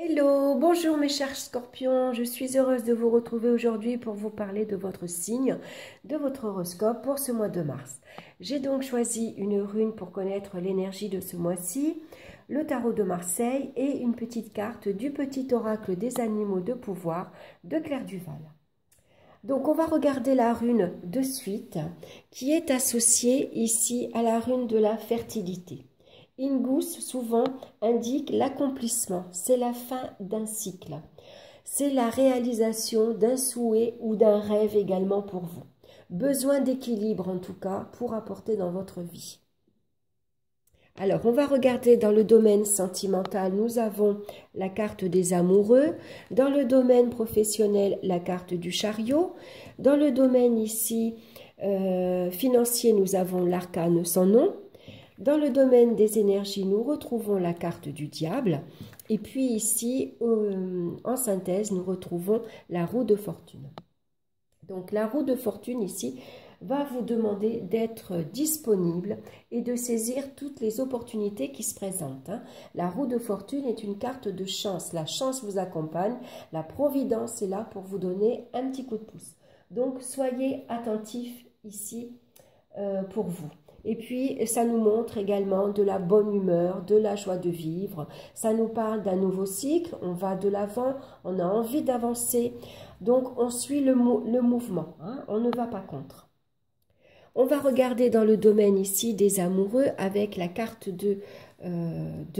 Hello, bonjour mes chers scorpions, je suis heureuse de vous retrouver aujourd'hui pour vous parler de votre signe, de votre horoscope pour ce mois de mars. J'ai donc choisi une rune pour connaître l'énergie de ce mois-ci, le tarot de Marseille et une petite carte du petit oracle des animaux de pouvoir de Claire Duval. Donc on va regarder la rune de suite qui est associée ici à la rune de la fertilité. Ingus souvent indique l'accomplissement, c'est la fin d'un cycle. C'est la réalisation d'un souhait ou d'un rêve également pour vous. Besoin d'équilibre en tout cas pour apporter dans votre vie. Alors, on va regarder dans le domaine sentimental, nous avons la carte des amoureux. Dans le domaine professionnel, la carte du chariot. Dans le domaine ici financier, nous avons l'arcane sans nom. Dans le domaine des énergies, nous retrouvons la carte du diable. Et puis ici, en synthèse, nous retrouvons la roue de fortune. Donc la roue de fortune ici va vous demander d'être disponible et de saisir toutes les opportunités qui se présentent. La roue de fortune est une carte de chance. La chance vous accompagne. La providence est là pour vous donner un petit coup de pouce. Donc soyez attentifs ici pour vous. Et puis, ça nous montre également de la bonne humeur, de la joie de vivre. Ça nous parle d'un nouveau cycle, on va de l'avant, on a envie d'avancer. Donc, on suit le mouvement, on ne va pas contre. On va regarder dans le domaine ici des amoureux avec la carte de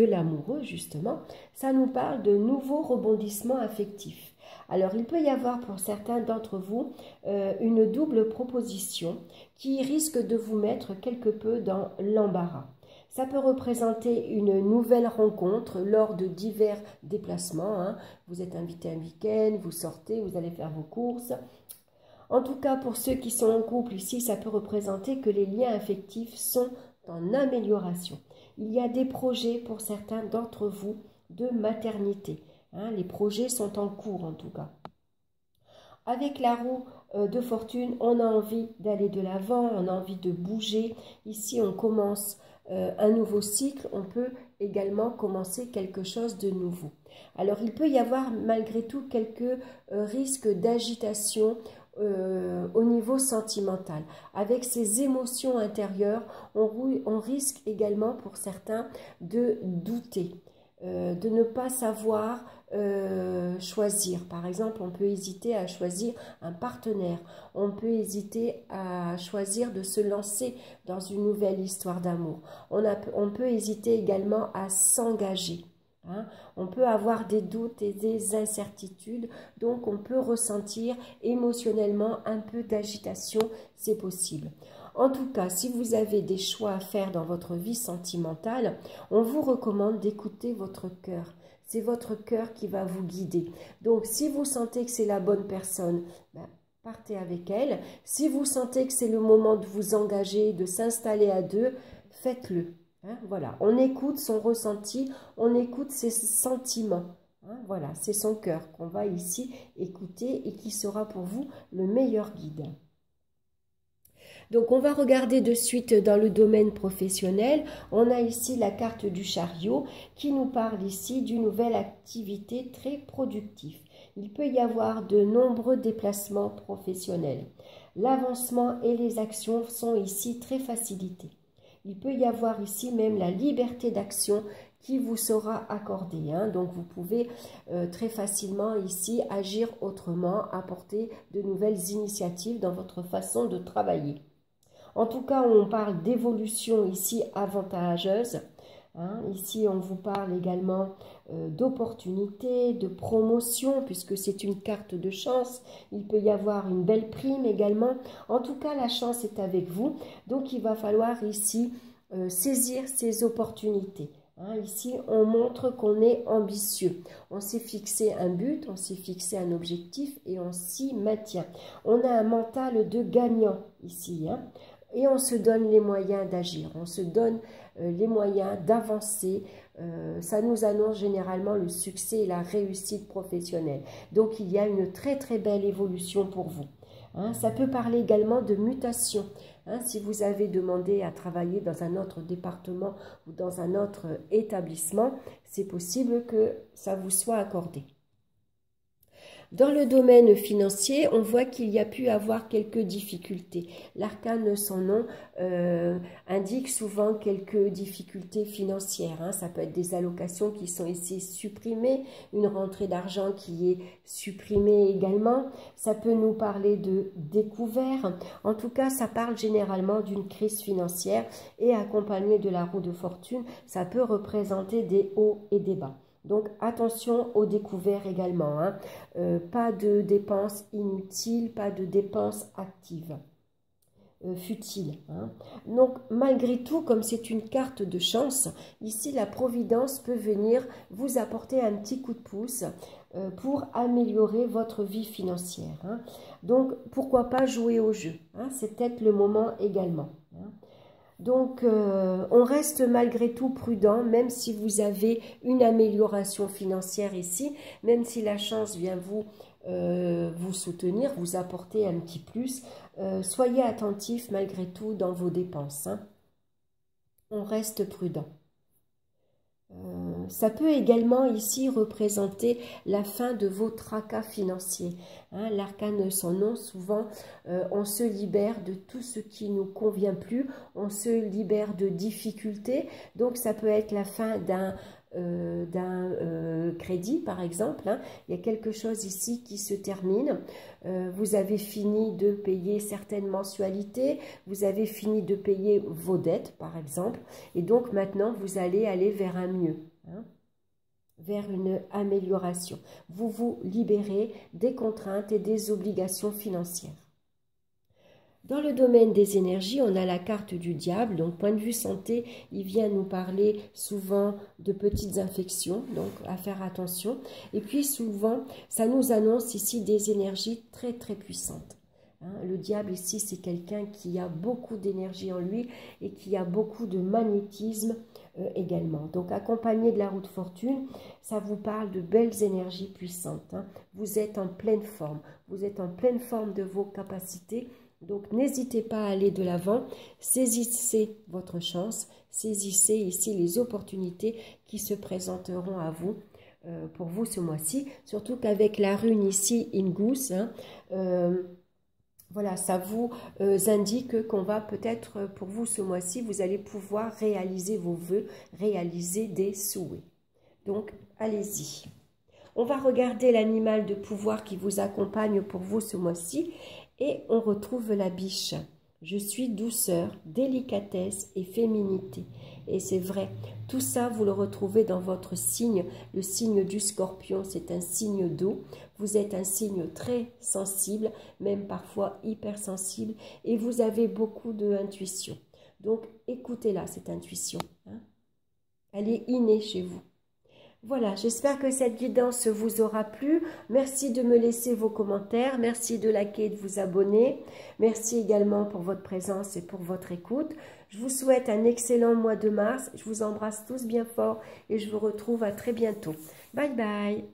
l'amoureux, justement. Ça nous parle de nouveaux rebondissements affectifs. Alors, il peut y avoir pour certains d'entre vous une double proposition qui risque de vous mettre quelque peu dans l'embarras. Ça peut représenter une nouvelle rencontre lors de divers déplacements. Vous êtes invité un week-end, vous sortez, vous allez faire vos courses. En tout cas, pour ceux qui sont en couple ici, ça peut représenter que les liens affectifs sont en amélioration. Il y a des projets pour certains d'entre vous de maternité. Les projets sont en cours en tout cas. Avec la roue de fortune, on a envie d'aller de l'avant, on a envie de bouger. Ici, on commence un nouveau cycle, on peut également commencer quelque chose de nouveau. Alors, il peut y avoir malgré tout quelques risques d'agitation au niveau sentimental. Avec ces émotions intérieures, on risque également pour certains de douter. De ne pas savoir choisir. Par exemple, on peut hésiter à choisir un partenaire. On peut hésiter à choisir de se lancer dans une nouvelle histoire d'amour. On peut hésiter également à s'engager. On peut avoir des doutes et des incertitudes, donc on peut ressentir émotionnellement un peu d'agitation, c'est possible. En tout cas, si vous avez des choix à faire dans votre vie sentimentale, on vous recommande d'écouter votre cœur. C'est votre cœur qui va vous guider. Donc, si vous sentez que c'est la bonne personne, partez avec elle. Si vous sentez que c'est le moment de vous engager, de s'installer à deux, faites-le. Voilà, on écoute son ressenti, on écoute ses sentiments. Voilà, c'est son cœur qu'on va ici écouter et qui sera pour vous le meilleur guide. Donc, on va regarder de suite dans le domaine professionnel. On a ici la carte du chariot qui nous parle ici d'une nouvelle activité très productive. Il peut y avoir de nombreux déplacements professionnels. L'avancement et les actions sont ici très facilités. Il peut y avoir ici même la liberté d'action qui vous sera accordée. Donc, vous pouvez très facilement ici agir autrement, apporter de nouvelles initiatives dans votre façon de travailler. En tout cas, on parle d'évolution ici avantageuse. Ici, on vous parle également d'opportunités, de promotion, puisque c'est une carte de chance. Il peut y avoir une belle prime également. En tout cas, la chance est avec vous. Donc, il va falloir ici saisir ces opportunités. Ici, on montre qu'on est ambitieux. On s'est fixé un but, on s'est fixé un objectif et on s'y maintient. On a un mental de gagnant ici. Et on se donne les moyens d'agir, on se donne les moyens d'avancer. Ça nous annonce généralement le succès et la réussite professionnelle. Donc, il y a une très très belle évolution pour vous. Hein. Ça peut parler également de mutation. Hein. Si vous avez demandé à travailler dans un autre département ou dans un autre établissement, c'est possible que ça vous soit accordé. Dans le domaine financier, on voit qu'il y a pu avoir quelques difficultés. L'arcane, son nom, indique souvent quelques difficultés financières. Hein. Ça peut être des allocations qui sont ici supprimées, une rentrée d'argent qui est supprimée également. Ça peut nous parler de découvert. En tout cas, ça parle généralement d'une crise financière et accompagné de la roue de fortune, ça peut représenter des hauts et des bas. Donc attention aux découvertes également, hein. Pas de dépenses inutiles, pas de dépenses actives, futiles. Hein. Donc malgré tout, comme c'est une carte de chance, ici la providence peut venir vous apporter un petit coup de pouce pour améliorer votre vie financière. Hein. Donc pourquoi pas jouer au jeu, hein. C'est peut-être le moment également. Hein. Donc, on reste malgré tout prudent, même si vous avez une amélioration financière ici, même si la chance vient vous soutenir, vous apporter un petit plus. Soyez attentifs malgré tout dans vos dépenses. Hein. On reste prudent. Ça peut également ici représenter la fin de vos tracas financiers. Hein, l'arcane, son nom, souvent, on se libère de tout ce qui ne nous convient plus, on se libère de difficultés. Donc, ça peut être la fin d'un crédit, par exemple. Hein. Il y a quelque chose ici qui se termine. Vous avez fini de payer certaines mensualités, vous avez fini de payer vos dettes, par exemple. Et donc, maintenant, vous allez aller vers un mieux. Hein, vers une amélioration. Vous vous libérez des contraintes et des obligations financières. Dans le domaine des énergies, on a la carte du diable. Donc, point de vue santé, il vient nous parler souvent de petites infections, donc à faire attention. Et puis, souvent, ça nous annonce ici des énergies très, très puissantes. Hein, le diable ici, c'est quelqu'un qui a beaucoup d'énergie en lui et qui a beaucoup de magnétisme également. Donc, accompagné de la roue de fortune, ça vous parle de belles énergies puissantes. Hein. Vous êtes en pleine forme. Vous êtes en pleine forme de vos capacités. Donc, n'hésitez pas à aller de l'avant. Saisissez votre chance. Saisissez ici les opportunités qui se présenteront à vous. Pour vous ce mois-ci. Surtout qu'avec la rune ici, Ingus, hein, voilà, ça vous indique qu'on va peut-être, pour vous ce mois-ci, vous allez pouvoir réaliser vos vœux, réaliser des souhaits. Donc, allez-y. On va regarder l'animal de pouvoir qui vous accompagne pour vous ce mois-ci et on retrouve la biche. Je suis douceur, délicatesse et féminité. Et c'est vrai, tout ça, vous le retrouvez dans votre signe. Le signe du scorpion, c'est un signe d'eau. Vous êtes un signe très sensible, même parfois hypersensible. Et vous avez beaucoup d'intuition. Donc, écoutez-la, cette intuition. Hein. Elle est innée chez vous. Voilà, j'espère que cette guidance vous aura plu. Merci de me laisser vos commentaires. Merci de liker et de vous abonner. Merci également pour votre présence et pour votre écoute. Je vous souhaite un excellent mois de mars. Je vous embrasse tous bien fort et je vous retrouve à très bientôt. Bye bye.